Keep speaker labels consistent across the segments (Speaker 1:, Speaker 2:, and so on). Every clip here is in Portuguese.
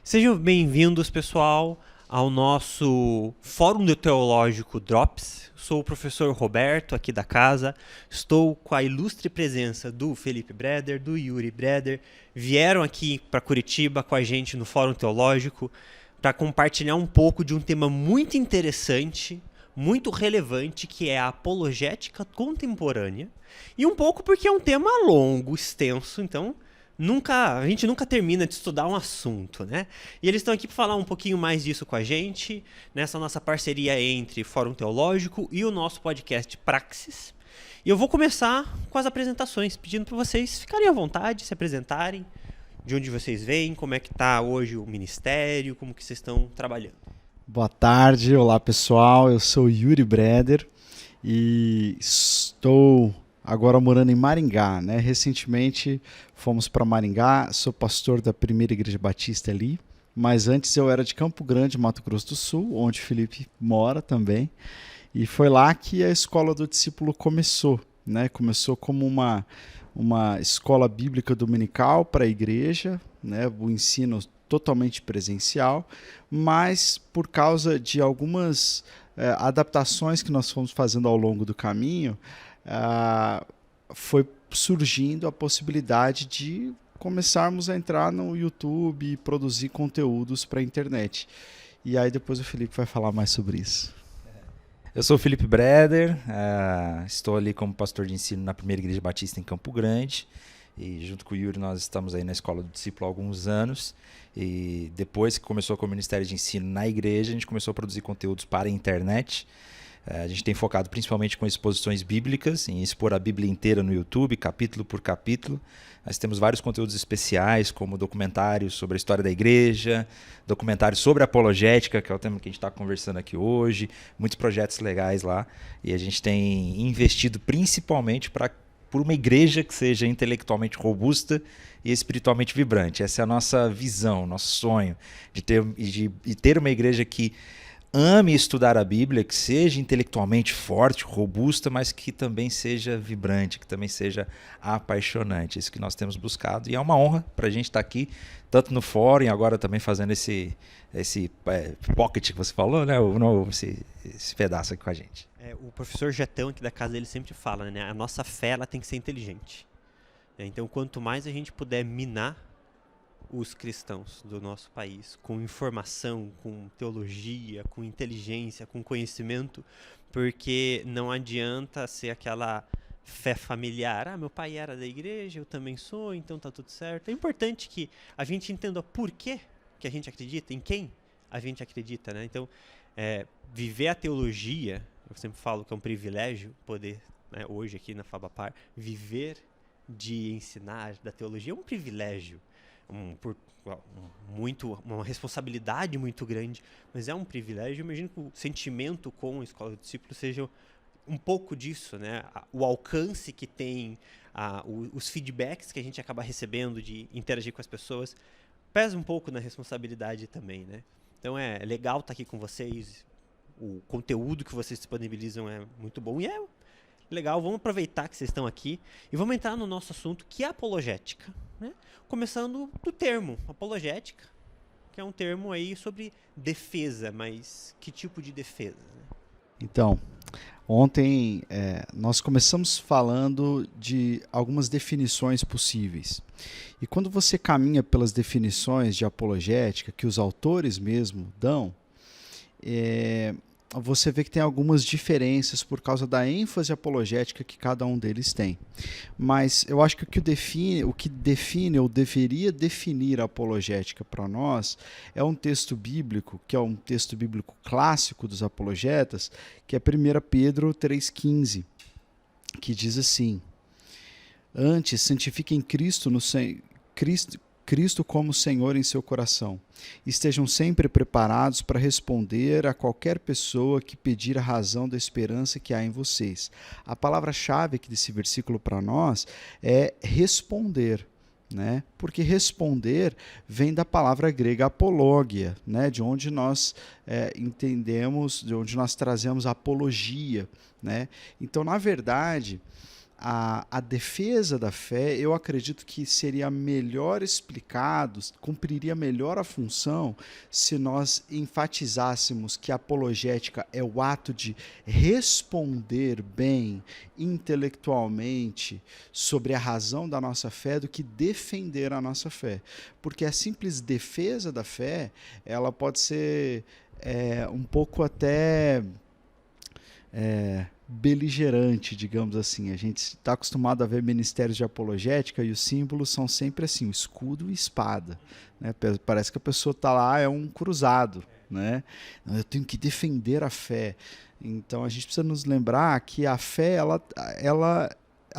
Speaker 1: Sejam bem-vindos, pessoal, ao nosso Fórum Teológico Drops. Sou o professor Roberto, aqui da casa. Estou com a ilustre presença do Felipe Breder, do Yuri Breder. Vieram aqui para Curitiba com a gente no Fórum Teológico para compartilhar um pouco de um tema muito interessante, muito relevante, que é a apologética contemporânea. E um pouco porque é um tema longo, extenso, então a gente nunca termina de estudar um assunto, né? E eles estão aqui para falar um pouquinho mais disso com a gente, nessa nossa parceria entre Fórum Teológico e o nosso podcast Praxis. E eu vou começar com as apresentações, pedindo para vocês ficarem à vontade, se apresentarem, de onde vocês vêm, como é que está hoje o ministério, como que vocês estão trabalhando.
Speaker 2: Boa tarde, olá pessoal, eu sou Yuri Breder e estou agora morando em Maringá, né? Recentemente fomos para Maringá, sou pastor da Primeira Igreja Batista ali, mas antes eu era de Campo Grande, Mato Grosso do Sul, onde o Felipe mora também, e foi lá que a Escola do Discípulo começou, né? Começou como uma escola bíblica dominical para a igreja, né? O ensino totalmente presencial, mas por causa de algumas adaptações que nós fomos fazendo ao longo do caminho, foi surgindo a possibilidade de começarmos a entrar no YouTube e produzir conteúdos para a internet. E aí depois o Felipe vai falar mais sobre isso.
Speaker 3: Eu sou o Felipe Breder, estou ali como pastor de ensino na Primeira Igreja Batista em Campo Grande. E junto com o Yuri nós estamos aí na Escola do Discípulo há alguns anos. E depois que começou com o Ministério de Ensino na igreja, a gente começou a produzir conteúdos para a internet. A gente tem focado principalmente com exposições bíblicas, em expor a Bíblia inteira no YouTube, capítulo por capítulo. Nós temos vários conteúdos especiais, como documentários sobre a história da igreja, documentários sobre a apologética, que é o tema que a gente está conversando aqui hoje, muitos projetos legais lá. E a gente tem investido principalmente por uma igreja que seja intelectualmente robusta e espiritualmente vibrante. Essa é a nossa visão, nosso sonho, de ter uma igreja que ame estudar a Bíblia, que seja intelectualmente forte, robusta, mas que também seja vibrante, que também seja apaixonante. Isso que nós temos buscado. E é uma honra para a gente estar aqui, tanto no fórum e agora também fazendo esse pocket que você falou, né? Esse pedaço aqui com a gente.
Speaker 1: O professor Jetão aqui da casa, ele sempre fala, né? A nossa fé ela tem que ser inteligente. Então, quanto mais a gente puder minar os cristãos do nosso país com informação, com teologia, com inteligência, com conhecimento, porque não adianta ser aquela fé familiar. Meu pai era da igreja, eu também sou, então tá tudo certo. É importante que a gente entenda por que a gente acredita, em quem a gente acredita, né? Então, viver a teologia, eu sempre falo que é um privilégio poder, né, hoje aqui na Fabapar, viver de ensinar da teologia é um privilégio. Uma responsabilidade muito grande, mas é um privilégio. Eu imagino que o sentimento com a Escola do Discípulo seja um pouco disso, né? O alcance que tem, os feedbacks que a gente acaba recebendo de interagir com as pessoas, pesa um pouco na responsabilidade também, né? Então é legal estar aqui com vocês, o conteúdo que vocês disponibilizam é muito bom e é legal. Vamos aproveitar que vocês estão aqui e vamos entrar no nosso assunto, que é apologética, né? Começando do termo apologética, que é um termo aí sobre defesa, mas que tipo de defesa, né?
Speaker 2: Então, ontem nós começamos falando de algumas definições possíveis. E quando você caminha pelas definições de apologética que os autores mesmo dão, você vê que tem algumas diferenças por causa da ênfase apologética que cada um deles tem. Mas eu acho que o que define ou deveria definir a apologética para nós é um texto bíblico, que é um texto bíblico clássico dos apologetas, que é 1 Pedro 3,15, que diz assim: antes, santifiquem Cristo como Senhor em seu coração. Estejam sempre preparados para responder a qualquer pessoa que pedir a razão da esperança que há em vocês. A palavra-chave aqui desse versículo para nós é responder, né? Porque responder vem da palavra grega apologia, né? De onde nós entendemos, de onde nós trazemos apologia, né? Então, na verdade, a defesa da fé, eu acredito que seria melhor explicado, cumpriria melhor a função se nós enfatizássemos que a apologética é o ato de responder bem intelectualmente sobre a razão da nossa fé do que defender a nossa fé. Porque a simples defesa da fé, ela pode ser um pouco até beligerante, digamos assim. A gente está acostumado a ver ministérios de apologética e os símbolos são sempre assim, o escudo e espada, né? Parece que a pessoa está lá, é um cruzado, né? Eu tenho que defender a fé. Então a gente precisa nos lembrar que a fé ela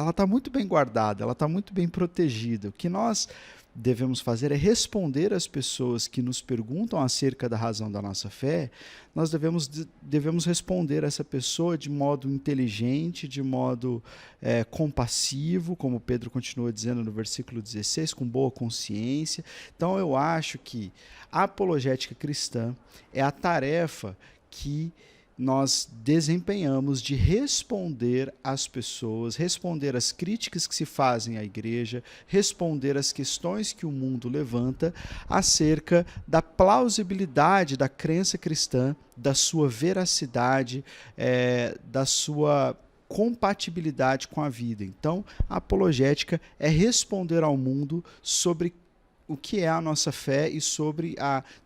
Speaker 2: está muito bem guardada, ela está muito bem protegida. O que nós devemos fazer é responder às pessoas que nos perguntam acerca da razão da nossa fé. Nós devemos responder a essa pessoa de modo inteligente, de modo compassivo, como Pedro continua dizendo no versículo 16, com boa consciência. Então eu acho que a apologética cristã é a tarefa que nós desempenhamos de responder às pessoas, responder às críticas que se fazem à igreja, responder às questões que o mundo levanta acerca da plausibilidade da crença cristã, da sua veracidade, da sua compatibilidade com a vida. Então, a apologética é responder ao mundo sobre o que é a nossa fé e sobre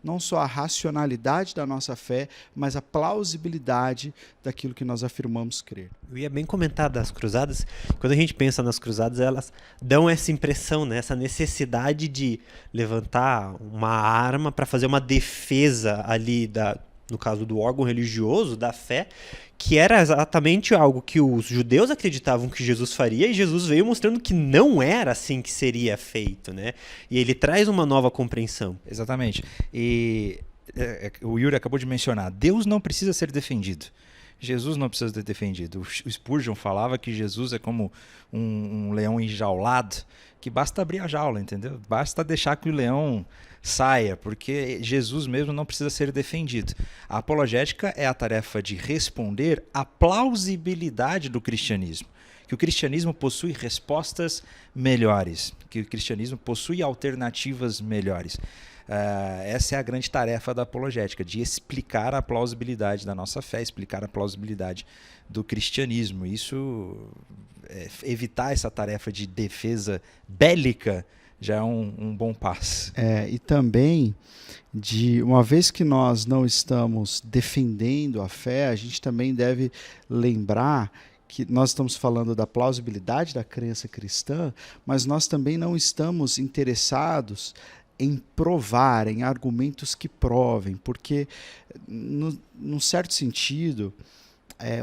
Speaker 2: não só a racionalidade da nossa fé, mas a plausibilidade daquilo que nós afirmamos crer.
Speaker 1: Eu ia bem comentar das cruzadas. Quando a gente pensa nas cruzadas, elas dão essa impressão, né? Essa necessidade de levantar uma arma para fazer uma defesa ali no caso do órgão religioso, da fé, que era exatamente algo que os judeus acreditavam que Jesus faria, e Jesus veio mostrando que não era assim que seria feito, né? E ele traz uma nova compreensão.
Speaker 3: Exatamente. E o Yuri acabou de mencionar, Deus não precisa ser defendido. Jesus não precisa ser defendido. O Spurgeon falava que Jesus é como um leão enjaulado, que basta abrir a jaula, entendeu? Basta deixar que o leão saia, porque Jesus mesmo não precisa ser defendido. A apologética é a tarefa de responder à plausibilidade do cristianismo, que o cristianismo possui respostas melhores, que o cristianismo possui alternativas melhores. Essa é a grande tarefa da apologética, de explicar a plausibilidade da nossa fé, explicar a plausibilidade do cristianismo. Isso, evitar essa tarefa de defesa bélica, já é um bom passo.
Speaker 2: E também, uma vez que nós não estamos defendendo a fé, a gente também deve lembrar que nós estamos falando da plausibilidade da crença cristã, mas nós também não estamos interessados em provar, em argumentos que provem, porque, num certo sentido,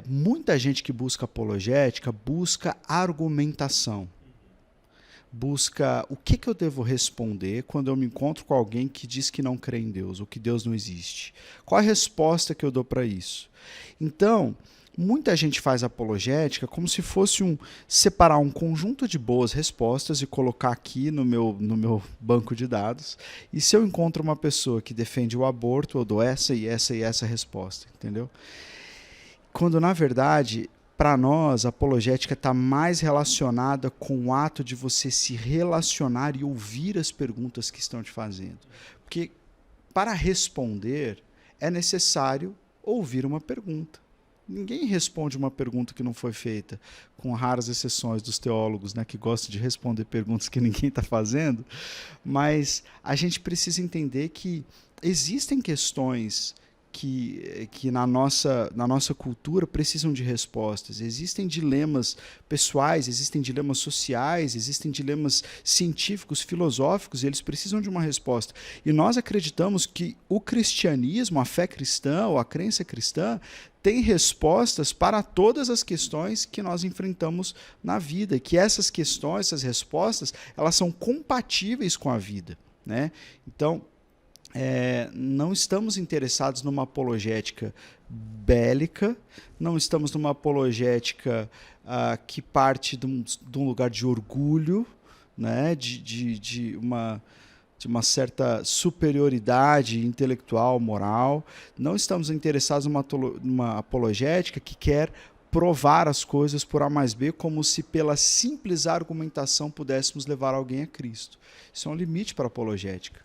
Speaker 2: muita gente que busca apologética busca argumentação. Busca o que eu devo responder quando eu me encontro com alguém que diz que não crê em Deus, ou que Deus não existe. Qual a resposta que eu dou para isso? Então, muita gente faz apologética como se fosse separar um conjunto de boas respostas e colocar aqui no meu banco de dados. E se eu encontro uma pessoa que defende o aborto, eu dou essa e essa e essa resposta, entendeu? Quando, na verdade, para nós, a apologética está mais relacionada com o ato de você se relacionar e ouvir as perguntas que estão te fazendo. Porque, para responder, é necessário ouvir uma pergunta. Ninguém responde uma pergunta que não foi feita, com raras exceções dos teólogos, né, que gostam de responder perguntas que ninguém está fazendo, mas a gente precisa entender que existem questões que na nossa cultura precisam de respostas. Existem dilemas pessoais, existem dilemas sociais, existem dilemas científicos, filosóficos, e eles precisam de uma resposta. E nós acreditamos que o cristianismo, a fé cristã ou a crença cristã, tem respostas para todas as questões que nós enfrentamos na vida, e que essas questões, essas respostas, elas são compatíveis com a vida, né? Então, não estamos interessados numa apologética bélica, não estamos numa apologética que parte de um lugar de orgulho, né, de uma certa superioridade intelectual, moral. Não estamos interessados numa apologética que quer provar as coisas por A mais B, como se pela simples argumentação pudéssemos levar alguém a Cristo. Isso é um limite para a apologética.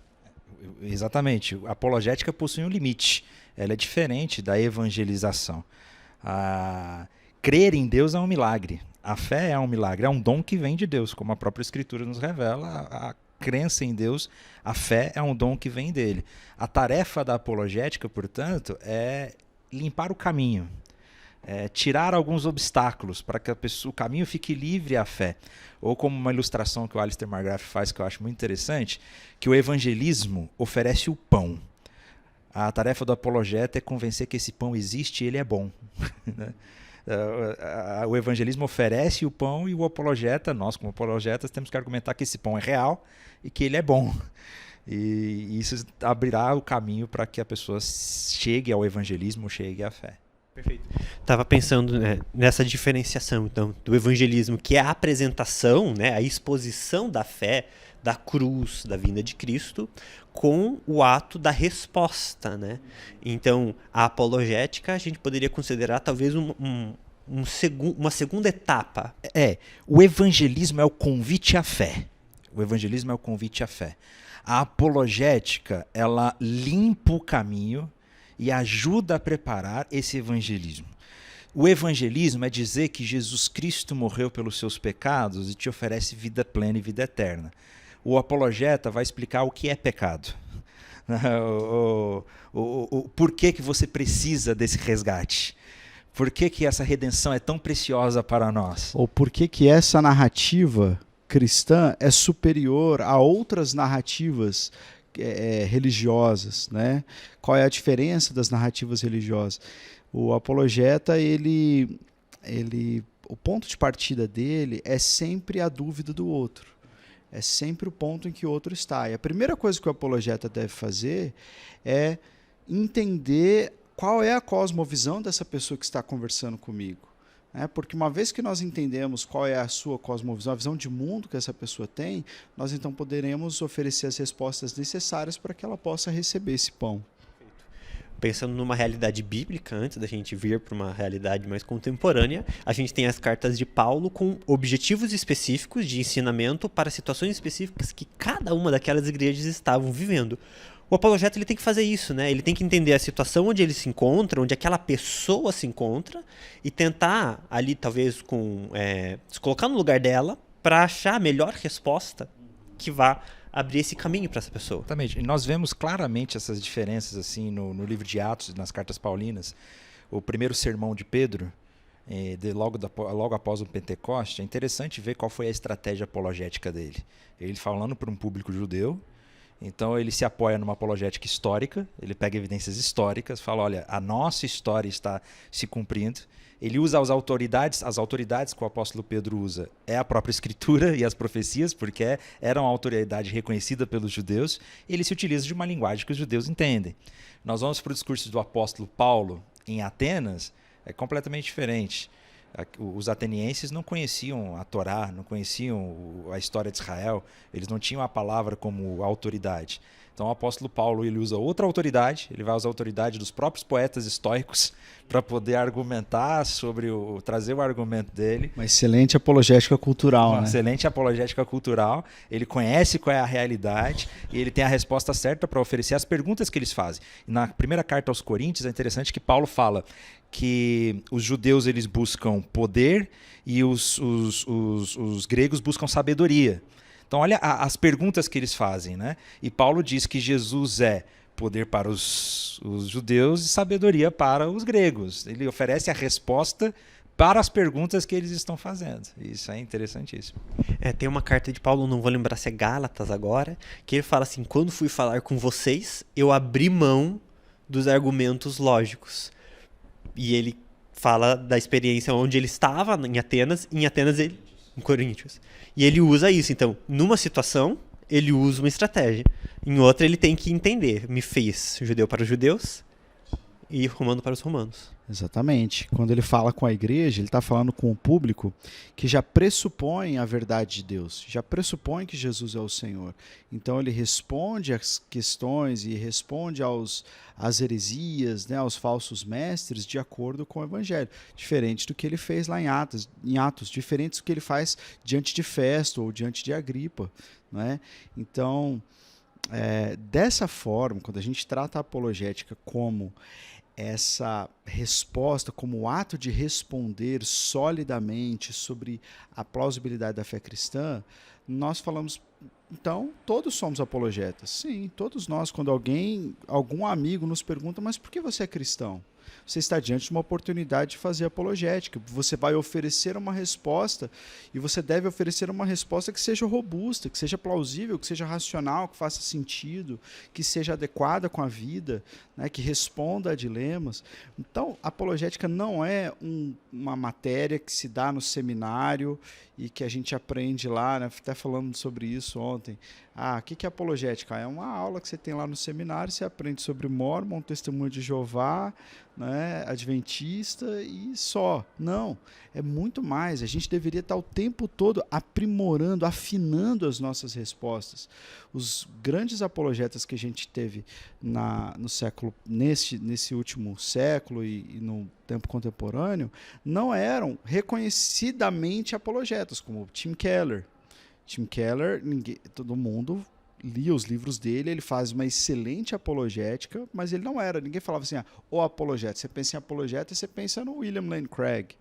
Speaker 3: Exatamente. A apologética possui um limite. Ela é diferente da evangelização. Crer em Deus é um milagre. A fé é um milagre, é um dom que vem de Deus, como a própria Escritura nos revela. A crença em Deus, a fé é um dom que vem dele. A tarefa da apologética, portanto, é limpar o caminho, tirar alguns obstáculos para que o caminho fique livre à fé. Ou como uma ilustração que o Alistair McGrath faz, que eu acho muito interessante, que o evangelismo oferece o pão. A tarefa do apologeta é convencer que esse pão existe e ele é bom. O evangelismo oferece o pão e o apologeta, nós como apologetas, temos que argumentar que esse pão é real e que ele é bom. E isso abrirá o caminho para que a pessoa chegue ao evangelismo, chegue à fé.
Speaker 1: Perfeito. Estava pensando, né, nessa diferenciação então, do evangelismo, que é a apresentação, né, a exposição da fé, da cruz, da vinda de Cristo, com o ato da resposta, né? Então, a apologética a gente poderia considerar talvez uma segunda etapa.
Speaker 3: O evangelismo é o convite à fé. O evangelismo é o convite à fé. A apologética, ela limpa o caminho e ajuda a preparar esse evangelismo. O evangelismo é dizer que Jesus Cristo morreu pelos seus pecados e te oferece vida plena e vida eterna. O apologeta vai explicar o que é pecado. Por que você precisa desse resgate? Por que essa redenção é tão preciosa para nós?
Speaker 2: Ou por que essa narrativa cristã é superior a outras narrativas religiosas, né? Qual é a diferença das narrativas religiosas? O apologeta, o ponto de partida dele é sempre a dúvida do outro. É sempre o ponto em que o outro está. E a primeira coisa que o apologeta deve fazer é entender qual é a cosmovisão dessa pessoa que está conversando comigo. Porque uma vez que nós entendemos qual é a sua cosmovisão, a visão de mundo que essa pessoa tem, nós então poderemos oferecer as respostas necessárias para que ela possa receber esse pão.
Speaker 1: Pensando numa realidade bíblica, antes da gente vir para uma realidade mais contemporânea, a gente tem as cartas de Paulo com objetivos específicos de ensinamento para situações específicas que cada uma daquelas igrejas estavam vivendo. O apologeta ele tem que fazer isso, né? Ele tem que entender a situação onde ele se encontra, onde aquela pessoa se encontra e tentar ali talvez se colocar no lugar dela para achar a melhor resposta que vá abrir esse caminho para essa pessoa.
Speaker 3: Exatamente. E nós vemos claramente essas diferenças assim no livro de Atos, nas cartas paulinas. O primeiro sermão de Pedro, logo após o Pentecoste, é interessante ver qual foi a estratégia apologética dele. Ele falando para um público judeu, então ele se apoia numa apologética histórica, ele pega evidências históricas, fala, olha, a nossa história está se cumprindo. Ele usa as autoridades que o apóstolo Pedro usa é a própria Escritura e as profecias, porque eram uma autoridade reconhecida pelos judeus, e ele se utiliza de uma linguagem que os judeus entendem. Nós vamos para o discurso do apóstolo Paulo em Atenas, é completamente diferente. Os atenienses não conheciam a Torá, não conheciam a história de Israel, eles não tinham a palavra como autoridade. Então o apóstolo Paulo ele usa outra autoridade, ele vai usar a autoridade dos próprios poetas estoicos para poder argumentar trazer o argumento dele.
Speaker 2: Uma excelente apologética cultural, né?
Speaker 3: Excelente apologética cultural, ele conhece qual é a realidade e ele tem a resposta certa para oferecer as perguntas que eles fazem. E na primeira carta aos Coríntios é interessante que Paulo fala que os judeus eles buscam poder e os gregos buscam sabedoria. Então, olha as perguntas que eles fazem, né? E Paulo diz que Jesus é poder para os judeus e sabedoria para os gregos. Ele oferece a resposta para as perguntas que eles estão fazendo. Isso é interessantíssimo.
Speaker 1: Tem uma carta de Paulo, não vou lembrar se é Gálatas agora, que ele fala assim, quando fui falar com vocês, eu abri mão dos argumentos lógicos. E ele fala da experiência onde ele estava, em Atenas em Coríntios. E ele usa isso. Então, numa situação, ele usa uma estratégia. Em outra, ele tem que entender. Me fez judeu para os judeus e romano para os romanos.
Speaker 2: Exatamente. Quando ele fala com a igreja, ele está falando com o público que já pressupõe a verdade de Deus, já pressupõe que Jesus é o Senhor. Então ele responde às questões e responde às heresias, né, aos falsos mestres, de acordo com o Evangelho. Diferente do que ele fez lá em Atos, diferente do que ele faz diante de Festo ou diante de Agripa. Né? Então, dessa forma, quando a gente trata a apologética como essa resposta, como o ato de responder solidamente sobre a plausibilidade da fé cristã, nós falamos, então, todos somos apologetas. Sim, todos nós, quando algum amigo nos pergunta, mas por que você é cristão? Você está diante de uma oportunidade de fazer apologética. Você vai oferecer uma resposta e você deve oferecer uma resposta que seja robusta, que seja plausível, que seja racional, que faça sentido, que seja adequada com a vida, né, que responda a dilemas. Então, apologética não é uma matéria que se dá no seminário e que a gente aprende lá, né, até falando sobre isso ontem. O que é apologética? É uma aula que você tem lá no seminário, você aprende sobre Mórmon, Testemunho de Jeová, né, Adventista e só. Não, é muito mais. A gente deveria estar o tempo todo aprimorando, afinando as nossas respostas. Os grandes apologetas que a gente teve no século, nesse último século e no tempo contemporâneo, não eram reconhecidamente apologetas, como Tim Keller. Tim Keller, todo mundo lia os livros dele, ele faz uma excelente apologética, mas ele não era, ninguém falava assim, o apologeta. Você pensa em apologeta, você pensa no William Lane Craig,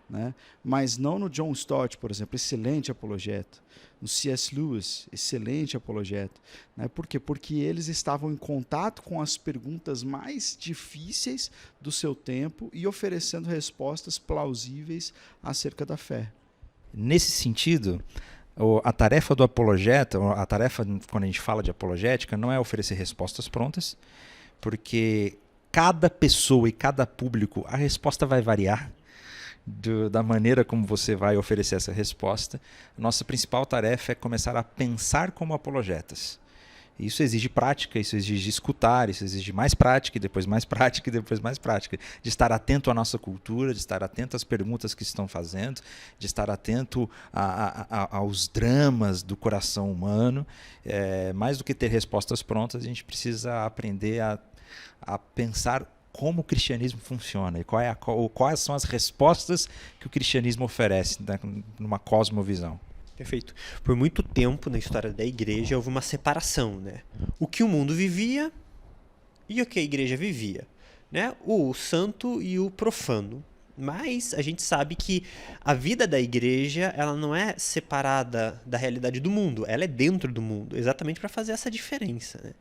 Speaker 2: né? Mas não no John Stott, por exemplo, excelente apologeta. No C.S. Lewis, excelente apologeta. Né? Por quê? Porque eles estavam em contato com as perguntas mais difíceis do seu tempo e oferecendo respostas plausíveis acerca da fé.
Speaker 3: Nesse sentido, a tarefa do apologeta, a tarefa quando a gente fala de apologética, não é oferecer respostas prontas, porque cada pessoa e cada público, a resposta vai variar da maneira como você vai oferecer essa resposta. Nossa principal tarefa é começar a pensar como apologetas. Isso exige prática, isso exige escutar, isso exige mais prática, e depois mais prática, e depois mais prática. De estar atento à nossa cultura, de estar atento às perguntas que estão fazendo, de estar atento aos dramas do coração humano. Mais do que ter respostas prontas, a gente precisa aprender a pensar como o cristianismo funciona e quais são as respostas que o cristianismo oferece, né, numa cosmovisão.
Speaker 1: Perfeito. Por muito tempo na história da igreja houve uma separação, né? O que o mundo vivia e o que a igreja vivia, né? O santo e o profano. Mas a gente sabe que a vida da igreja, ela não é separada da realidade do mundo, ela é dentro do mundo, exatamente para fazer essa diferença, né?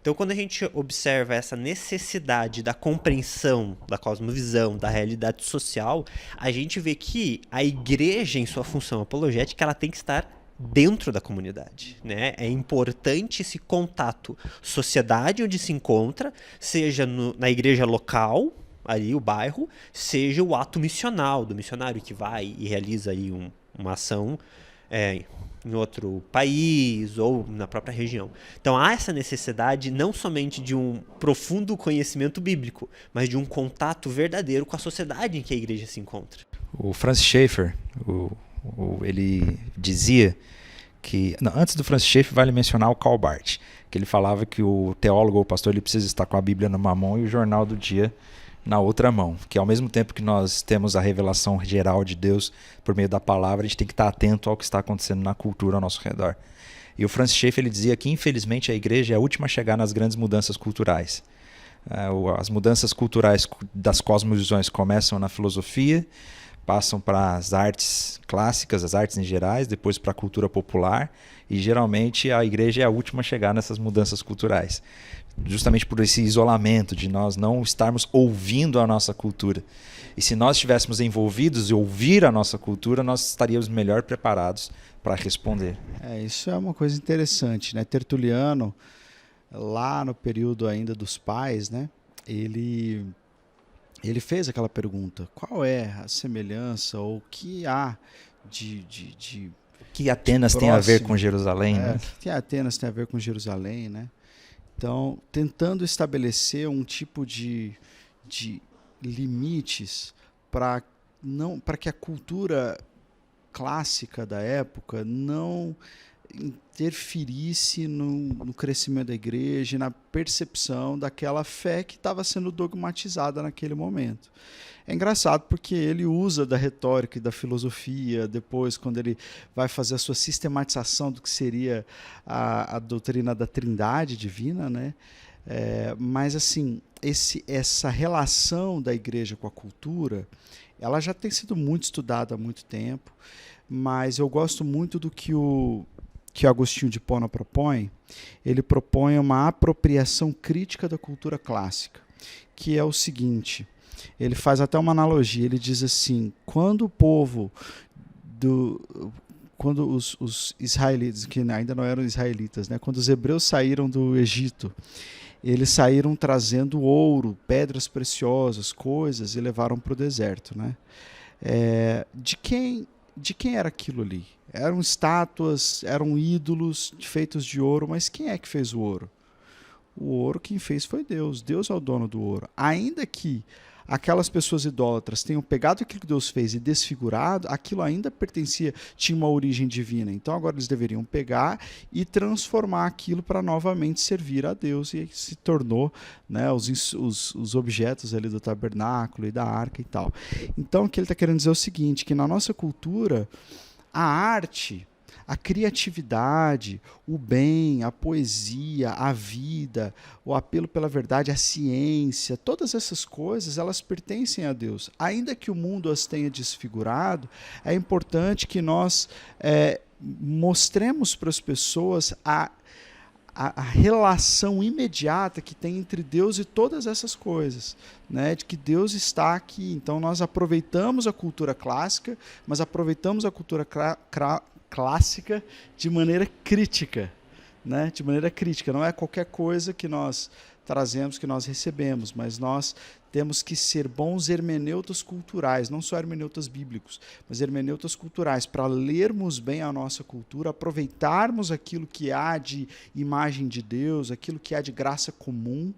Speaker 1: Então, quando a gente observa essa necessidade da compreensão, da cosmovisão, da realidade social, a gente vê que a igreja, em sua função apologética, ela tem que estar dentro da comunidade, né? É importante esse contato, sociedade onde se encontra, seja na igreja local, ali o bairro, seja o ato missional do missionário que vai e realiza aí uma ação em outro país ou na própria região. Então há essa necessidade não somente de um profundo conhecimento bíblico, mas de um contato verdadeiro com a sociedade em que a igreja se encontra.
Speaker 3: O Francis Schaeffer, ele dizia que... Não, antes do Francis Schaeffer, vale mencionar o Karl Barth, que ele falava que o teólogo ou o pastor ele precisa estar com a Bíblia numa mão e o jornal do dia na outra mão, que ao mesmo tempo que nós temos a revelação geral de Deus por meio da palavra, a gente tem que estar atento ao que está acontecendo na cultura ao nosso redor. E o Francis Schaeffer ele dizia que infelizmente a igreja é a última a chegar nas grandes mudanças culturais. As mudanças culturais das cosmovisões começam na filosofia, passam para as artes clássicas, as artes em gerais, depois para a cultura popular, e geralmente a igreja é a última a chegar nessas mudanças culturais. Justamente por esse isolamento de nós não estarmos ouvindo a nossa cultura. E se nós estivéssemos envolvidos e ouvir a nossa cultura, nós estaríamos melhor preparados para responder.
Speaker 2: Isso é uma coisa interessante, né? Tertuliano, lá no período ainda dos pais, né? Ele fez aquela pergunta: qual é a semelhança ou o que há
Speaker 3: que Atenas tem a ver com Jerusalém, né?
Speaker 2: Que Atenas tem a ver com Jerusalém, né? Então, tentando estabelecer um tipo de limites para que a cultura clássica da época não interferisse no crescimento da igreja e na percepção daquela fé que estava sendo dogmatizada naquele momento. É engraçado porque ele usa da retórica e da filosofia, depois, quando ele vai fazer a sua sistematização do que seria a doutrina da trindade divina, né? Mas, assim, essa relação da igreja com a cultura, ela já tem sido muito estudada há muito tempo, mas eu gosto muito do que Agostinho de Hipona propõe. Ele propõe uma apropriação crítica da cultura clássica, que é o seguinte: ele faz até uma analogia, ele diz assim, quando os israelitas, que ainda não eram israelitas, né, quando os hebreus saíram do Egito, eles saíram trazendo ouro, pedras preciosas, coisas, e levaram para o deserto, né? De quem era aquilo ali? Eram estátuas, eram ídolos feitos de ouro, mas quem é que fez o ouro? O ouro quem fez foi Deus. Deus é o dono do ouro. Ainda que aquelas pessoas idólatras tenham pegado aquilo que Deus fez e desfigurado, aquilo ainda tinha uma origem divina. Então agora eles deveriam pegar e transformar aquilo para novamente servir a Deus, e se tornou, né, os objetos ali do tabernáculo e da arca e tal. Então o que ele está querendo dizer é o seguinte, que na nossa cultura a arte, a criatividade, o bem, a poesia, a vida, o apelo pela verdade, a ciência, todas essas coisas, elas pertencem a Deus. Ainda que o mundo as tenha desfigurado, é importante que nós mostremos para as pessoas a relação imediata que tem entre Deus e todas essas coisas, né? De que Deus está aqui. Então nós aproveitamos a cultura clássica, mas aproveitamos a cultura clássica de maneira crítica, né? De maneira crítica. Não é qualquer coisa que nós trazemos, que nós recebemos, mas nós temos que ser bons hermeneutas culturais, não só hermeneutas bíblicos, mas hermeneutas culturais, para lermos bem a nossa cultura, aproveitarmos aquilo que há de imagem de Deus, aquilo que há de graça comum,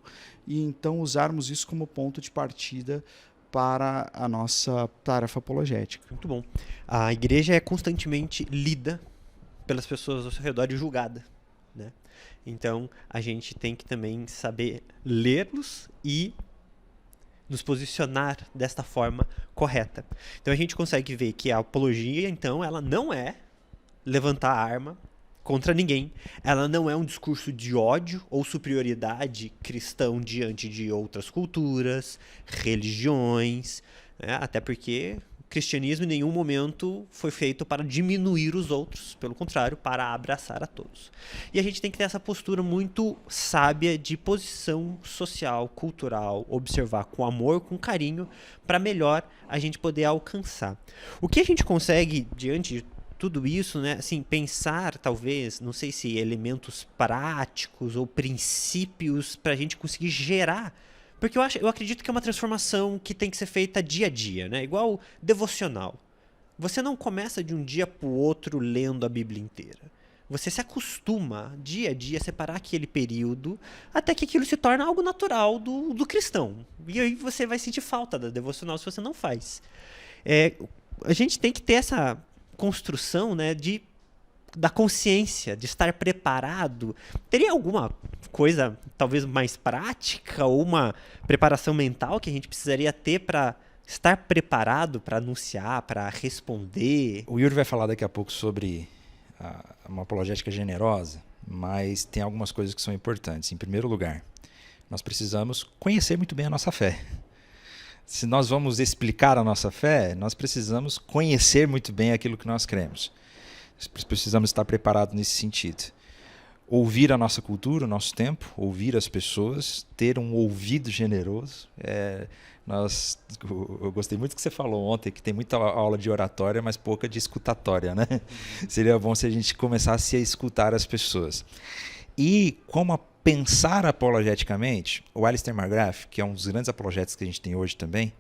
Speaker 2: e então usarmos isso como ponto de partida para a nossa tarefa apologética.
Speaker 1: Muito bom. A igreja é constantemente lida pelas pessoas ao seu redor e julgada, né? Então, a gente tem que também saber ler-los e nos posicionar desta forma correta. Então, a gente consegue ver que a apologia, então, ela não é levantar a arma contra ninguém. Ela não é um discurso de ódio ou superioridade cristão diante de outras culturas, religiões, né? Até porque o cristianismo em nenhum momento foi feito para diminuir os outros, pelo contrário, para abraçar a todos. E a gente tem que ter essa postura muito sábia de posição social, cultural, observar com amor, com carinho, para melhor a gente poder alcançar. O que a gente consegue diante de tudo isso, né, assim, pensar, talvez, não sei se elementos práticos ou princípios para a gente conseguir gerar, porque eu acredito que é uma transformação que tem que ser feita dia a dia, né, igual devocional. Você não começa de um dia para o outro lendo a Bíblia inteira. Você se acostuma, dia a dia, a separar aquele período, até que aquilo se torna algo natural do cristão. E aí você vai sentir falta da devocional se você não faz. A gente tem que ter essa construção, né, da consciência, de estar preparado. Teria alguma coisa talvez mais prática ou uma preparação mental que a gente precisaria ter para estar preparado para anunciar, para responder?
Speaker 3: O Yuri vai falar daqui a pouco sobre uma apologética generosa, mas tem algumas coisas que são importantes. Em primeiro lugar, nós precisamos conhecer muito bem a nossa fé. Se nós vamos explicar a nossa fé, nós precisamos conhecer muito bem aquilo que nós cremos. Nós precisamos estar preparados nesse sentido. Ouvir a nossa cultura, o nosso tempo, ouvir as pessoas, ter um ouvido generoso. Eu gostei muito do que você falou ontem, que tem muita aula de oratória, mas pouca de escutatória, né? Seria bom se a gente começasse a escutar as pessoas. E como pensar apologeticamente, o Alistair McGrath, que é um dos grandes apologéticos que a gente tem hoje também,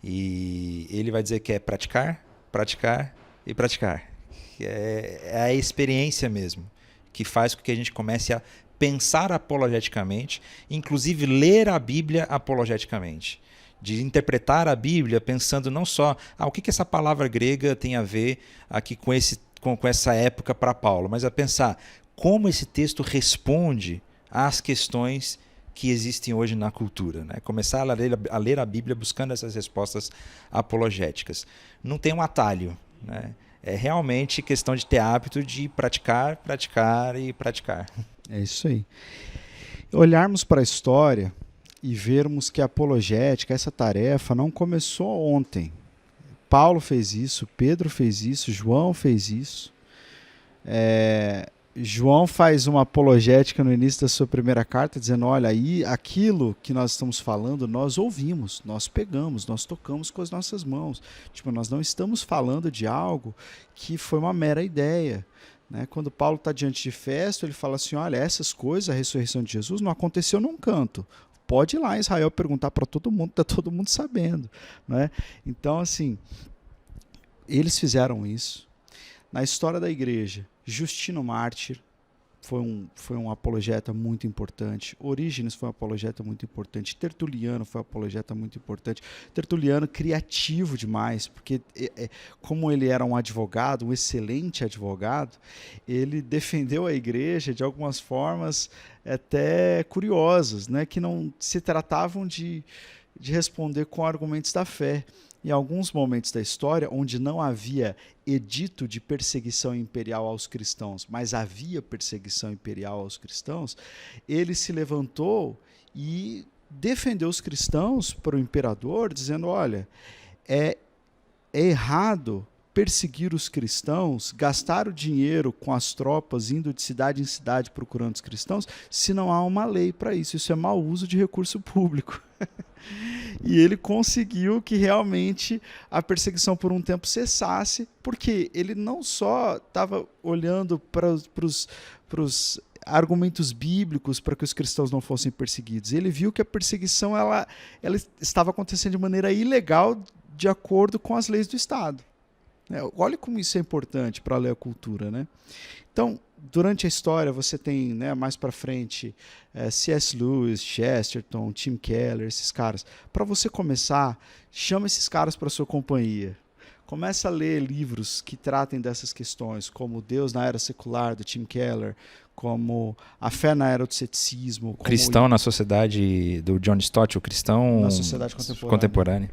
Speaker 3: e ele vai dizer que é praticar, praticar e praticar. É a experiência mesmo que faz com que a gente comece a pensar apologeticamente, inclusive ler a Bíblia apologeticamente. de interpretar a Bíblia pensando não só o que essa palavra grega tem a ver aqui com essa época para Paulo, mas a pensar como esse texto responde às questões que existem hoje na cultura, né? Começar a ler a Bíblia buscando essas respostas apologéticas. Não tem um atalho, né? É realmente questão de ter hábito de praticar, praticar e praticar.
Speaker 2: É isso aí. Olharmos para a história e vermos que a apologética, essa tarefa, não começou ontem. Paulo fez isso, Pedro fez isso, João fez isso. João faz uma apologética no início da sua primeira carta, dizendo, olha, aí aquilo que nós estamos falando, nós ouvimos, nós pegamos, nós tocamos com as nossas mãos. Tipo, nós não estamos falando de algo que foi uma mera ideia. Né? Quando Paulo está diante de Festo, ele fala assim, olha, essas coisas, a ressurreição de Jesus, não aconteceu num canto. Pode ir lá em Israel perguntar para todo mundo, está todo mundo sabendo. Né? Então, assim, eles fizeram isso. Na história da igreja, Justino Mártir foi um apologeta muito importante. Orígenes foi um apologeta muito importante. Tertuliano foi um apologeta muito importante. Tertuliano criativo demais, porque como ele era um advogado, um excelente advogado, ele defendeu a igreja de algumas formas até curiosas, né, que não se tratavam de responder com argumentos da fé. Em alguns momentos da história, onde não havia edito de perseguição imperial aos cristãos, mas havia perseguição imperial aos cristãos, ele se levantou e defendeu os cristãos para o imperador, dizendo, olha, é errado perseguir os cristãos, gastar o dinheiro com as tropas, indo de cidade em cidade procurando os cristãos, se não há uma lei para isso. Isso é mau uso de recurso público. E ele conseguiu que realmente a perseguição por um tempo cessasse, porque ele não só estava olhando para os argumentos bíblicos para que os cristãos não fossem perseguidos, ele viu que a perseguição ela estava acontecendo de maneira ilegal de acordo com as leis do Estado. Olha como isso é importante para ler a cultura, né? Então, durante a história, você tem, né, mais para frente, C.S. Lewis, Chesterton, Tim Keller, esses caras. Para você começar, chama esses caras para sua companhia. Começa a ler livros que tratem dessas questões, como Deus na Era Secular, do Tim Keller, como A Fé na Era do Ceticismo.
Speaker 3: O Cristão na Sociedade, do John Stott, o Cristão
Speaker 2: na Sociedade Contemporânea.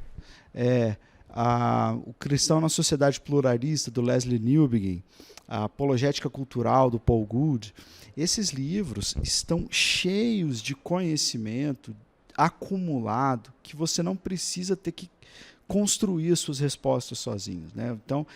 Speaker 2: O Cristão na Sociedade Pluralista, do Leslie Newbegin, a Apologética Cultural, do Paul Gould. Esses livros estão cheios de conhecimento acumulado que você não precisa ter que construir as suas respostas sozinhos. Né? Então,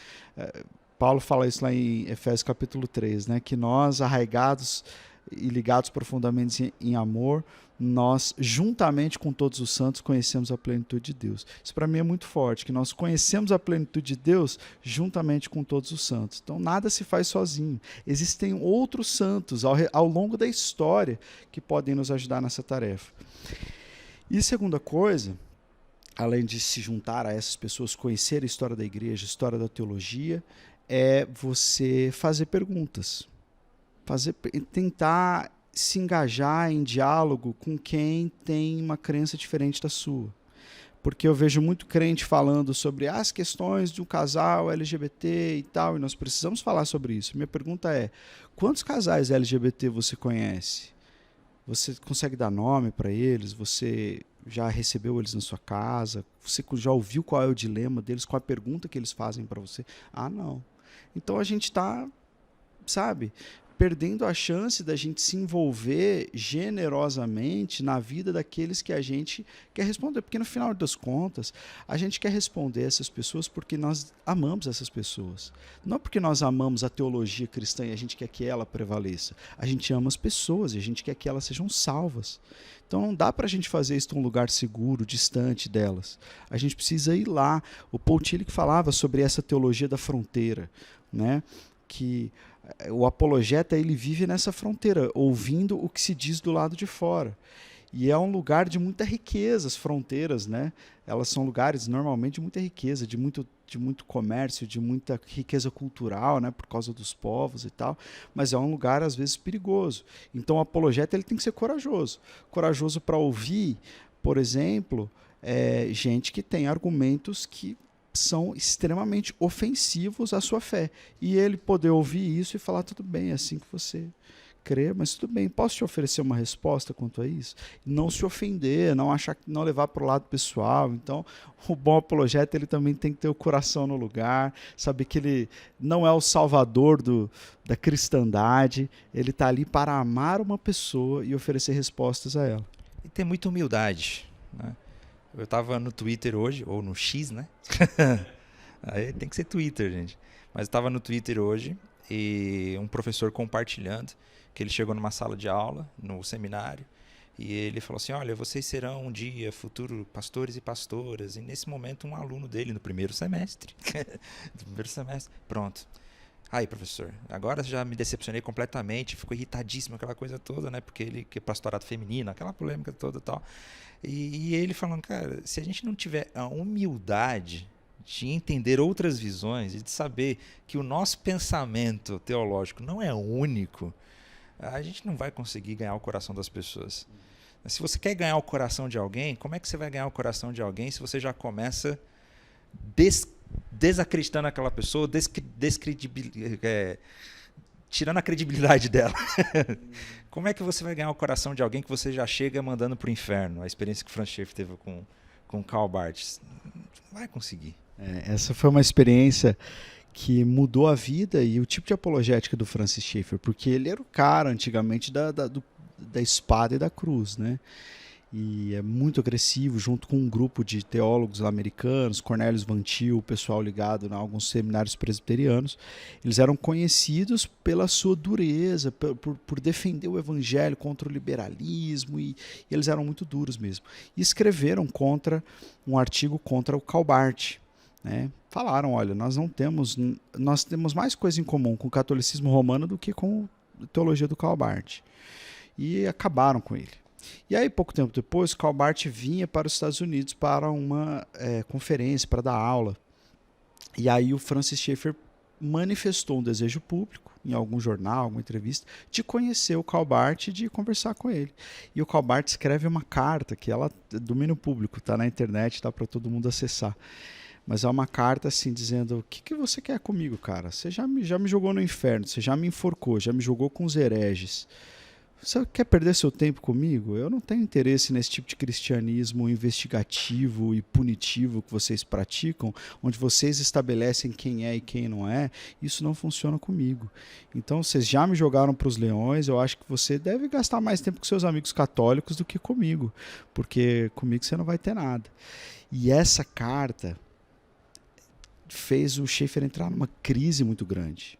Speaker 2: Paulo fala isso lá em Efésios capítulo 3, né? Que nós, arraigados e ligados profundamente em amor, nós, juntamente com todos os santos, conhecemos a plenitude de Deus. Isso para mim é muito forte, que nós conhecemos a plenitude de Deus juntamente com todos os santos. Então nada se faz sozinho. Existem outros santos ao longo da história que podem nos ajudar nessa tarefa. E segunda coisa, além de se juntar a essas pessoas, conhecer a história da igreja, a história da teologia, é você fazer perguntas. Tentar se engajar em diálogo com quem tem uma crença diferente da sua. Porque eu vejo muito crente falando sobre as questões de um casal LGBT e tal, e nós precisamos falar sobre isso. Minha pergunta é, quantos casais LGBT você conhece? Você consegue dar nome para eles? Você já recebeu eles na sua casa? Você já ouviu qual é o dilema deles? Qual a pergunta que eles fazem para você? Ah, não. Então a gente está, perdendo a chance da gente se envolver generosamente na vida daqueles que a gente quer responder. Porque, no final das contas, a gente quer responder essas pessoas porque nós amamos essas pessoas. Não porque nós amamos a teologia cristã e a gente quer que ela prevaleça. A gente ama as pessoas e a gente quer que elas sejam salvas. Então, não dá para a gente fazer isso num lugar seguro, distante delas. A gente precisa ir lá. O Paul Tillich falava sobre essa teologia da fronteira, né? Que o apologeta ele vive nessa fronteira, ouvindo o que se diz do lado de fora. E é um lugar de muita riqueza, as fronteiras, né? Elas são lugares normalmente de muita riqueza, de muito comércio, de muita riqueza cultural, né? Por causa dos povos e tal. Mas é um lugar, às vezes, perigoso. Então o apologeta ele tem que ser corajoso. Corajoso para ouvir, por exemplo, gente que tem argumentos que são extremamente ofensivos à sua fé. E ele poder ouvir isso e falar, tudo bem, é assim que você crê, mas tudo bem, posso te oferecer uma resposta quanto a isso? Não se ofender, não levar para o lado pessoal. Então, o bom apologeta, ele também tem que ter o coração no lugar, saber que ele não é o salvador da cristandade, ele está ali para amar uma pessoa e oferecer respostas a ela.
Speaker 3: E ter muita humildade, né? Eu estava no Twitter hoje, ou no X, né? Aí tem que ser Twitter, gente. Mas eu estava no Twitter hoje e um professor compartilhando que ele chegou numa sala de aula, no seminário, e ele falou assim, olha, vocês serão um dia futuros pastores e pastoras. E nesse momento um aluno dele, no primeiro semestre, pronto. Aí, professor, agora já me decepcionei completamente, ficou irritadíssimo, aquela coisa toda, né? Porque ele que é pastorado feminino, aquela polêmica toda e tal. E ele falando, cara, se a gente não tiver a humildade de entender outras visões e de saber que o nosso pensamento teológico não é único, a gente não vai conseguir ganhar o coração das pessoas. Se você quer ganhar o coração de alguém, como é que você vai ganhar o coração de alguém se você já começa desacreditando aquela pessoa, tirando a credibilidade dela? Como é que você vai ganhar o coração de alguém que você já chega mandando para o inferno? A experiência que o Franz Schaeffer teve com Karl Barth. Não vai conseguir.
Speaker 2: Essa foi uma experiência que mudou a vida e o tipo de apologética do Francis Schaeffer, porque ele era o cara antigamente da espada e da cruz, né? E é muito agressivo, junto com um grupo de teólogos americanos, Cornelius Van Til, o pessoal ligado a alguns seminários presbiterianos. Eles eram conhecidos pela sua dureza, por defender o evangelho contra o liberalismo, e eles eram muito duros mesmo. E escreveram um artigo contra o Karl Barth, né? Falaram, olha, nós temos mais coisa em comum com o catolicismo romano do que com a teologia do Karl Barth. E acabaram com ele. E aí, pouco tempo depois, Karl Barth vinha para os Estados Unidos para uma conferência, para dar aula. E aí o Francis Schaeffer manifestou um desejo público, em algum jornal, alguma entrevista, de conhecer o Karl Barth e de conversar com ele. E o Karl Barth escreve uma carta, que ela é domínio público, está na internet, está para todo mundo acessar. Mas é uma carta assim, dizendo, o que você quer comigo, cara? Você já me jogou no inferno, você já me enforcou, já me jogou com os hereges. Você quer perder seu tempo comigo? Eu não tenho interesse nesse tipo de cristianismo investigativo e punitivo que vocês praticam, onde vocês estabelecem quem é e quem não é. Isso não funciona comigo. Então, vocês já me jogaram para os leões, eu acho que você deve gastar mais tempo com seus amigos católicos do que comigo, porque comigo você não vai ter nada. E essa carta fez o Schaeffer entrar numa crise muito grande.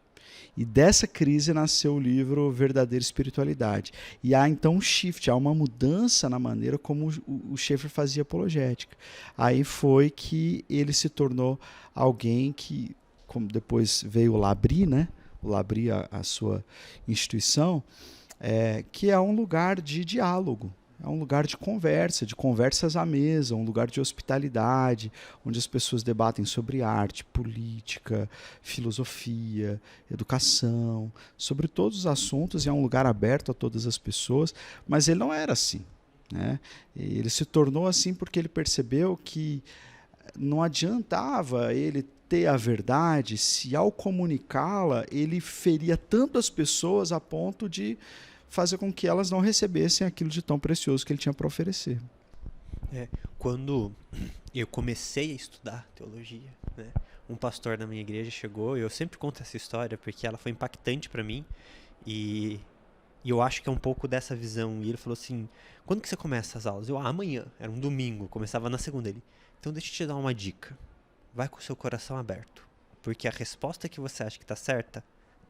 Speaker 2: E dessa crise nasceu o livro Verdadeira Espiritualidade. E há então um shift, há uma mudança na maneira como o Schaeffer fazia apologética. Aí foi que ele se tornou alguém que, como depois veio o Labri, né? O Labri, a sua instituição, que é um lugar de diálogo. É um lugar de conversa, de conversas à mesa, um lugar de hospitalidade, onde as pessoas debatem sobre arte, política, filosofia, educação, sobre todos os assuntos, e é um lugar aberto a todas as pessoas, mas ele não era assim, né? Ele se tornou assim porque ele percebeu que não adiantava ele ter a verdade se, ao comunicá-la, ele feria tanto as pessoas a ponto de fazer com que elas não recebessem aquilo de tão precioso que ele tinha para oferecer.
Speaker 1: Quando eu comecei a estudar teologia, né, um pastor da minha igreja chegou, e eu sempre conto essa história porque ela foi impactante para mim, e eu acho que é um pouco dessa visão. E ele falou assim, quando que você começa as aulas? Amanhã, era um domingo, começava na segunda. Ele, então deixa eu te dar uma dica, vai com o seu coração aberto, porque a resposta que você acha que está certa,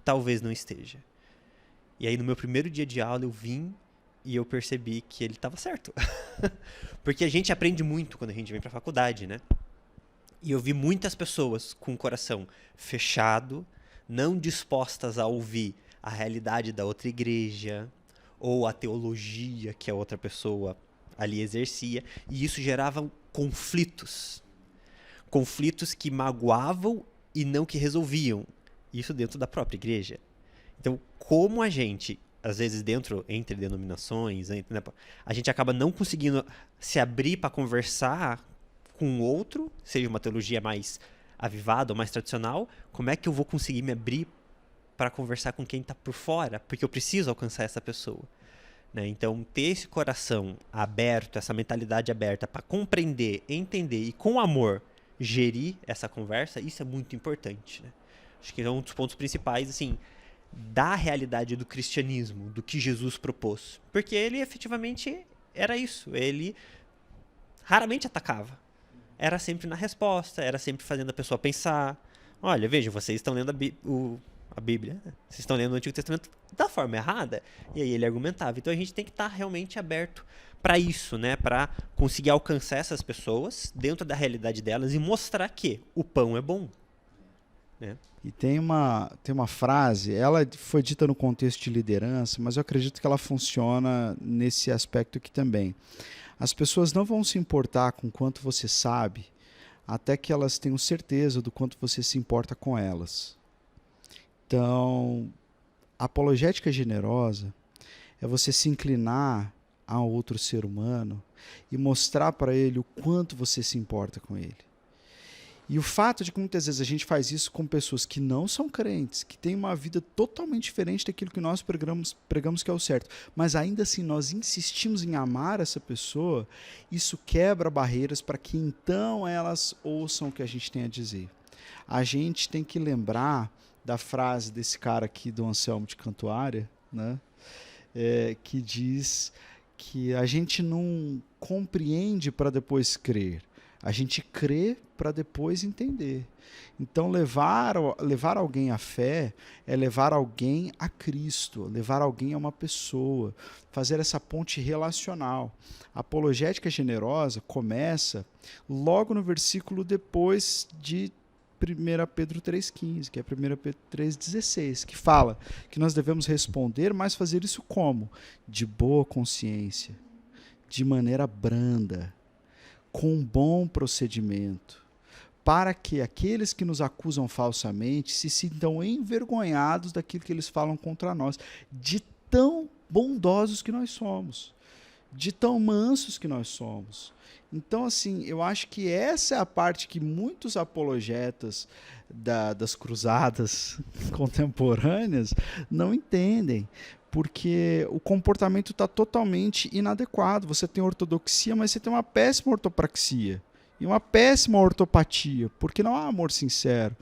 Speaker 1: talvez não esteja. E aí no meu primeiro dia de aula eu vim e eu percebi que ele estava certo. Porque a gente aprende muito quando a gente vem para a faculdade, né? E eu vi muitas pessoas com o coração fechado, não dispostas a ouvir a realidade da outra igreja ou a teologia que a outra pessoa ali exercia. E isso gerava conflitos. Conflitos que magoavam e não que resolviam. Isso dentro da própria igreja. Então, como a gente, às vezes entre denominações, né, a gente acaba não conseguindo se abrir para conversar com o outro, seja uma teologia mais avivada ou mais tradicional, como é que eu vou conseguir me abrir para conversar com quem está por fora? Porque eu preciso alcançar essa pessoa. Né? Então, ter esse coração aberto, essa mentalidade aberta para compreender, entender e, com amor, gerir essa conversa, isso é muito importante. Né? Acho que é um dos pontos principais, assim, da realidade do cristianismo, do que Jesus propôs. Porque ele, efetivamente, era isso. Ele raramente atacava. Era sempre na resposta, era sempre fazendo a pessoa pensar. Olha, veja, vocês estão lendo a Bíblia, vocês estão lendo o Antigo Testamento da forma errada. E aí ele argumentava. Então a gente tem que estar realmente aberto para isso, né? Para conseguir alcançar essas pessoas dentro da realidade delas e mostrar que o pão é bom. Né?
Speaker 2: E tem uma frase, ela foi dita no contexto de liderança, mas eu acredito que ela funciona nesse aspecto aqui também. As pessoas não vão se importar com quanto você sabe, até que elas tenham certeza do quanto você se importa com elas. Então, a apologética generosa é você se inclinar a outro ser humano e mostrar para ele o quanto você se importa com ele. E o fato de que muitas vezes a gente faz isso com pessoas que não são crentes, que têm uma vida totalmente diferente daquilo que nós pregamos que é o certo, mas ainda assim nós insistimos em amar essa pessoa, isso quebra barreiras para que então elas ouçam o que a gente tem a dizer. A gente tem que lembrar da frase desse cara aqui, do Anselmo de Cantuária, né? Que diz que a gente não compreende para depois crer. A gente crê para depois entender. Então, levar alguém à fé é levar alguém a Cristo, levar alguém a uma pessoa, fazer essa ponte relacional. A apologética generosa começa logo no versículo depois de 1 Pedro 3,15, que é 1 Pedro 3,16, que fala que nós devemos responder, mas fazer isso como? De boa consciência, de maneira branda, com bom procedimento, para que aqueles que nos acusam falsamente se sintam envergonhados daquilo que eles falam contra nós, de tão bondosos que nós somos, de tão mansos que nós somos. Então, assim, eu acho que essa é a parte que muitos apologetas das cruzadas contemporâneas não entendem, porque o comportamento está totalmente inadequado. Você tem ortodoxia, mas você tem uma péssima ortopraxia e uma péssima ortopatia, porque não há amor sincero,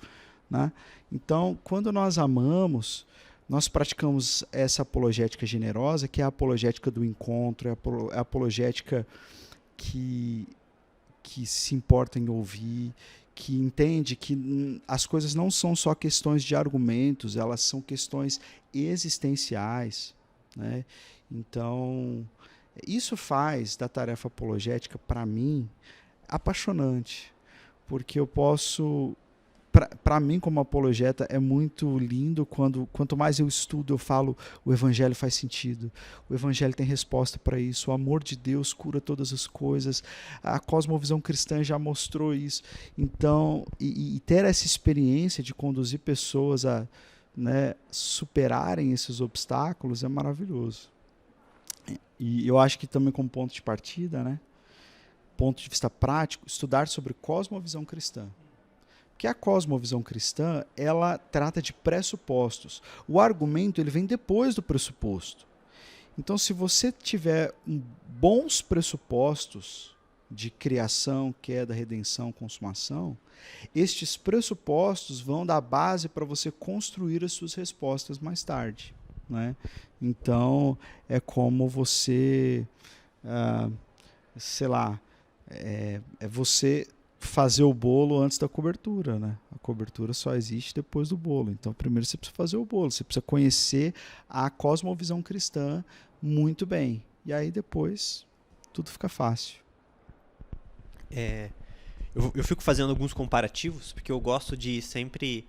Speaker 2: né? Então, quando nós amamos, nós praticamos essa apologética generosa, que é a apologética do encontro, é a apologética que se importa em ouvir, que entende que as coisas não são só questões de argumentos, elas são questões existenciais, né? Então, isso faz da tarefa apologética, para mim, apaixonante, porque eu posso... Para mim, como apologeta, é muito lindo quanto mais eu estudo, eu falo, o evangelho faz sentido, o evangelho tem resposta para isso, o amor de Deus cura todas as coisas, a cosmovisão cristã já mostrou isso. Então, e ter essa experiência de conduzir pessoas a, né, superarem esses obstáculos é maravilhoso. E eu acho que também como ponto de partida, né, ponto de vista prático, estudar sobre cosmovisão cristã. Que a cosmovisão cristã, ela trata de pressupostos. O argumento, ele vem depois do pressuposto. Então, se você tiver bons pressupostos de criação, queda, redenção, consumação, estes pressupostos vão dar base para você construir as suas respostas mais tarde, né? Então, é como você, sei lá, é você fazer o bolo antes da cobertura, né? A cobertura só existe depois do bolo. Então, primeiro você precisa fazer o bolo, você precisa conhecer a cosmovisão cristã muito bem. E aí depois tudo fica fácil.
Speaker 1: Eu fico fazendo alguns comparativos, porque eu gosto de sempre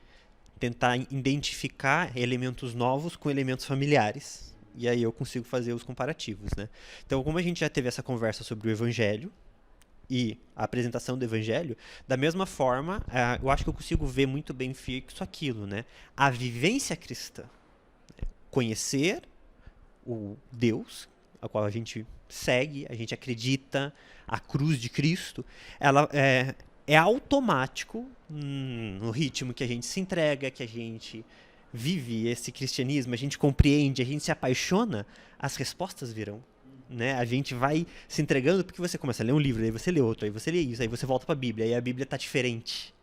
Speaker 1: tentar identificar elementos novos com elementos familiares. E aí eu consigo fazer os comparativos, né? Então, como a gente já teve essa conversa sobre o Evangelho, e a apresentação do Evangelho, da mesma forma, eu acho que eu consigo ver muito bem fixo aquilo, né? A vivência cristã. Conhecer, o Deus, a qual a gente segue, a gente acredita, a cruz de Cristo, ela é automático no ritmo que a gente se entrega, que a gente vive esse cristianismo, a gente compreende, a gente se apaixona, as respostas virão. Né? A gente vai se entregando porque você começa a ler um livro, aí você lê outro, aí você lê isso, aí você volta para a Bíblia, aí a Bíblia está diferente.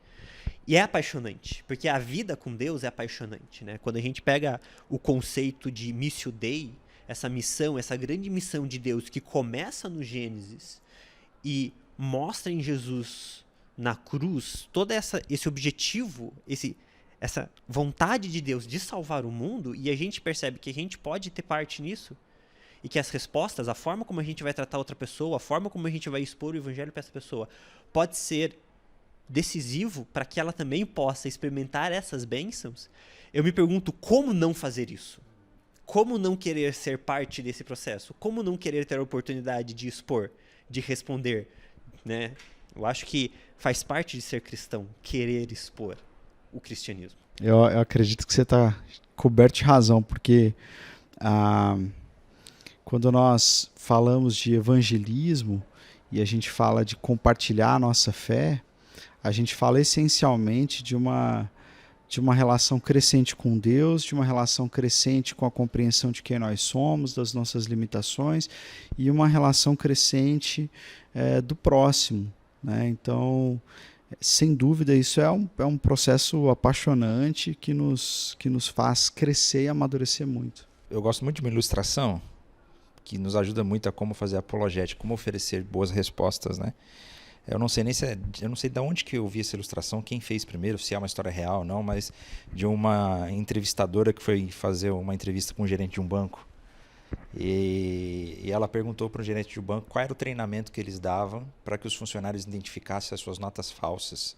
Speaker 1: E é apaixonante, porque a vida com Deus é apaixonante. Né? Quando a gente pega o conceito de Missio Dei, essa missão, essa grande missão de Deus que começa no Gênesis e mostra em Jesus na cruz todo esse objetivo, essa vontade de Deus de salvar o mundo, e a gente percebe que a gente pode ter parte nisso, e que as respostas, a forma como a gente vai tratar outra pessoa, a forma como a gente vai expor o evangelho para essa pessoa, pode ser decisivo para que ela também possa experimentar essas bênçãos. Eu me pergunto como não fazer isso? Como não querer ser parte desse processo? Como não querer ter a oportunidade de expor, de responder? Né? Eu acho que faz parte de ser cristão, querer expor o cristianismo.
Speaker 2: Eu acredito que você está coberto de razão, porque quando nós falamos de evangelismo e a gente fala de compartilhar a nossa fé, a gente fala essencialmente de uma relação crescente com Deus, de uma relação crescente com a compreensão de quem nós somos, das nossas limitações, e uma relação crescente do próximo. Né? Então, sem dúvida, isso é um processo apaixonante que nos faz crescer e amadurecer muito.
Speaker 3: Eu gosto muito de uma ilustração que nos ajuda muito a como fazer apologética, como oferecer boas respostas, né? Eu não sei de onde que eu vi essa ilustração, quem fez primeiro, se é uma história real ou não, mas de uma entrevistadora que foi fazer uma entrevista com o gerente de um banco. E ela perguntou para o gerente de um banco qual era o treinamento que eles davam para que os funcionários identificassem as suas notas falsas.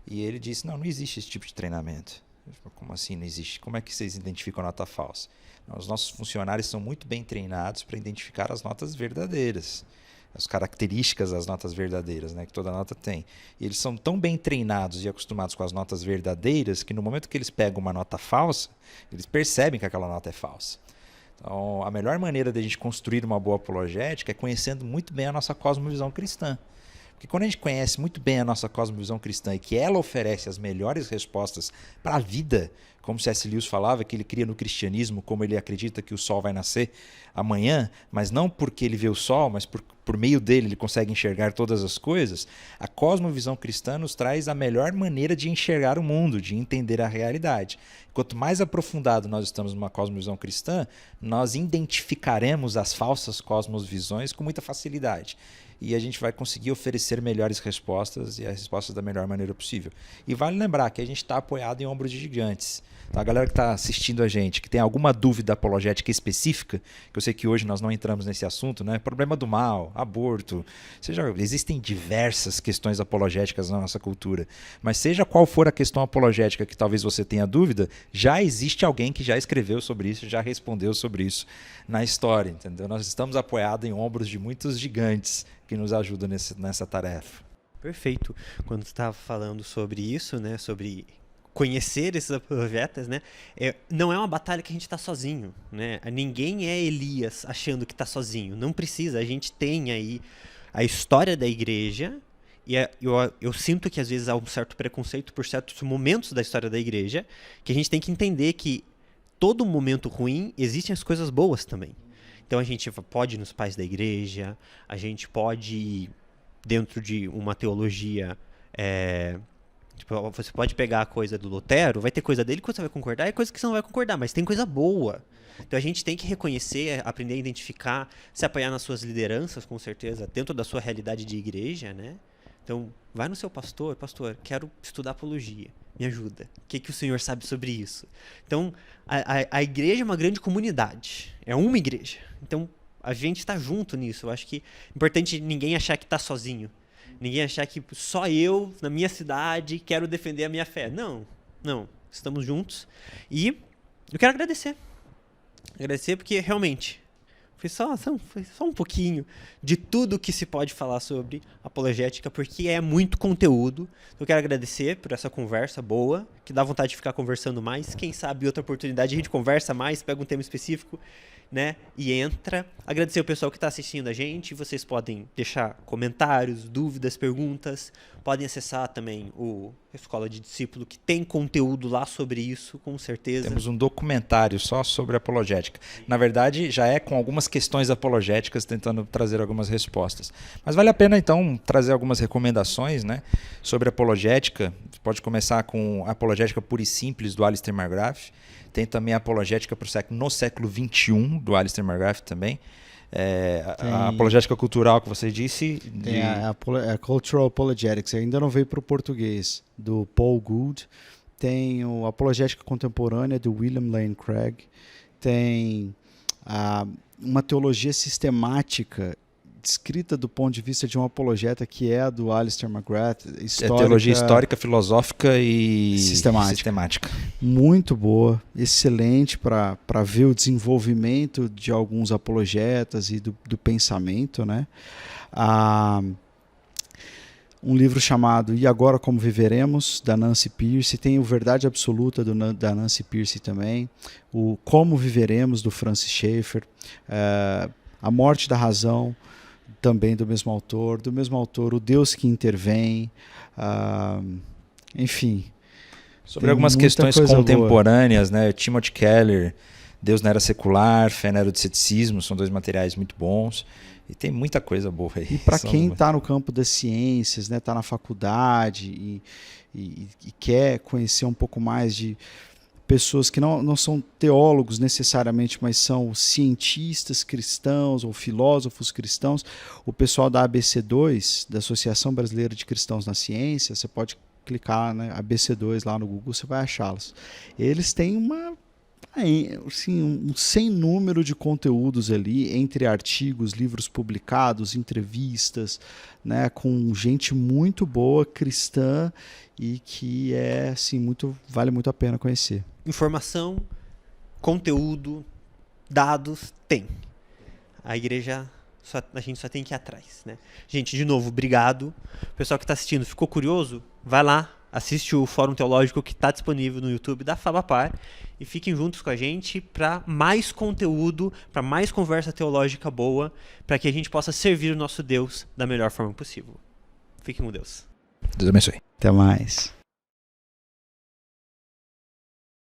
Speaker 3: E ele disse, não existe esse tipo de treinamento. Eu falei, como assim não existe? Como é que vocês identificam a nota falsa? Não, os nossos funcionários são muito bem treinados para identificar as notas verdadeiras, as características das notas verdadeiras, né, que toda nota tem. E eles são tão bem treinados e acostumados com as notas verdadeiras que no momento que eles pegam uma nota falsa, eles percebem que aquela nota é falsa. Então, a melhor maneira de a gente construir uma boa apologética é conhecendo muito bem a nossa cosmovisão cristã. Porque quando a gente conhece muito bem a nossa cosmovisão cristã e que ela oferece as melhores respostas para a vida, como C.S. Lewis falava, que ele cria no cristianismo, como ele acredita que o sol vai nascer amanhã, mas não porque ele vê o sol, mas por meio dele ele consegue enxergar todas as coisas, a cosmovisão cristã nos traz a melhor maneira de enxergar o mundo, de entender a realidade. Quanto mais aprofundado nós estamos numa cosmovisão cristã, nós identificaremos as falsas cosmovisões com muita facilidade. E a gente vai conseguir oferecer melhores respostas e as respostas da melhor maneira possível. E vale lembrar que a gente está apoiado em ombros de gigantes. Então, a galera que está assistindo a gente, que tem alguma dúvida apologética específica, que eu sei que hoje nós não entramos nesse assunto, né? Problema do mal, aborto, existem diversas questões apologéticas na nossa cultura. Mas seja qual for a questão apologética que talvez você tenha dúvida, já existe alguém que já escreveu sobre isso, já respondeu sobre isso na história, entendeu? Nós estamos apoiados em ombros de muitos gigantes que nos ajudam nessa tarefa.
Speaker 1: Perfeito. Quando você estava falando sobre isso, né, sobre conhecer esses apologetas, né, não é uma batalha que a gente está sozinho. Né? Ninguém é Elias achando que está sozinho. Não precisa. A gente tem aí a história da igreja e eu sinto que às vezes há um certo preconceito por certos momentos da história da igreja, que a gente tem que entender que todo momento ruim existem as coisas boas também. Então a gente pode ir nos pais da igreja, a gente pode ir dentro de uma teologia, tipo, você pode pegar a coisa do Lutero, vai ter coisa dele que você vai concordar e coisa que você não vai concordar, mas tem coisa boa. Então a gente tem que reconhecer, aprender a identificar, se apoiar nas suas lideranças, com certeza, dentro da sua realidade de igreja, né? Então, vai no seu pastor, quero estudar apologia, me ajuda. O que o senhor sabe sobre isso? Então, a igreja é uma grande comunidade, é uma igreja. Então, a gente está junto nisso. Eu acho que é importante ninguém achar que está sozinho. Ninguém achar que só eu, na minha cidade, quero defender a minha fé. Não, estamos juntos. E eu quero agradecer. Agradecer porque, realmente, foi só um pouquinho de tudo que se pode falar sobre apologética, porque é muito conteúdo. Eu quero agradecer por essa conversa boa, que dá vontade de ficar conversando mais. Quem sabe outra oportunidade a gente conversa mais, pega um tema específico né? E entra. Agradecer o pessoal que está assistindo a gente. Vocês podem deixar comentários, dúvidas, perguntas. Podem acessar também o Escola de Discípulo, que tem conteúdo lá sobre isso, com certeza.
Speaker 3: Temos um documentário só sobre apologética. Na verdade, já é com algumas questões apologéticas, tentando trazer algumas respostas. Mas vale a pena, então, trazer algumas recomendações, né, sobre apologética. Você pode começar com a Apologética Pura e Simples, do Alistair McGrath. Tem também a Apologética no século XXI, do Alistair McGrath também. A apologética cultural que você disse.
Speaker 2: Tem a Cultural Apologetics, ainda não veio para o português, do Paul Gould. Tem a Apologética Contemporânea, do William Lane Craig. Tem uma teologia sistemática, descrita do ponto de vista de um apologeta, que é a do Alistair McGrath.
Speaker 3: Teologia histórica, filosófica e
Speaker 2: sistemática. Muito boa, excelente para ver o desenvolvimento de alguns apologetas e do pensamento, né? Um livro chamado E Agora Como Viveremos, da Nancy Pearcey. Tem o Verdade Absoluta, da Nancy Pearcey também. O Como Viveremos, do Francis Schaeffer. A Morte da Razão, também do mesmo autor, O Deus que Intervém, enfim.
Speaker 3: Sobre algumas questões contemporâneas, né? Timothy Keller, Deus na Era Secular, Fé na Era do Ceticismo, são 2 materiais muito bons. E tem muita coisa boa aí.
Speaker 2: E para quem está no campo das ciências, né, está na faculdade e quer conhecer um pouco mais de pessoas que não são teólogos necessariamente, mas são cientistas cristãos ou filósofos cristãos, o pessoal da ABC2, da Associação Brasileira de Cristãos na Ciência, você pode clicar, né, ABC2 lá no Google, você vai achá-los. Eles têm um sem número de conteúdos ali, entre artigos, livros publicados, entrevistas, né, com gente muito boa, cristã, e que vale muito a pena conhecer.
Speaker 1: Informação, conteúdo, dados, tem. A igreja, a gente só tem que ir atrás, né? Gente, de novo, obrigado. O pessoal que está assistindo, ficou curioso? Vai lá, assiste o Fórum Teológico que está disponível no YouTube da Fabapar e fiquem juntos com a gente para mais conteúdo, para mais conversa teológica boa, para que a gente possa servir o nosso Deus da melhor forma possível. Fiquem com Deus.
Speaker 3: Deus abençoe.
Speaker 2: Até mais.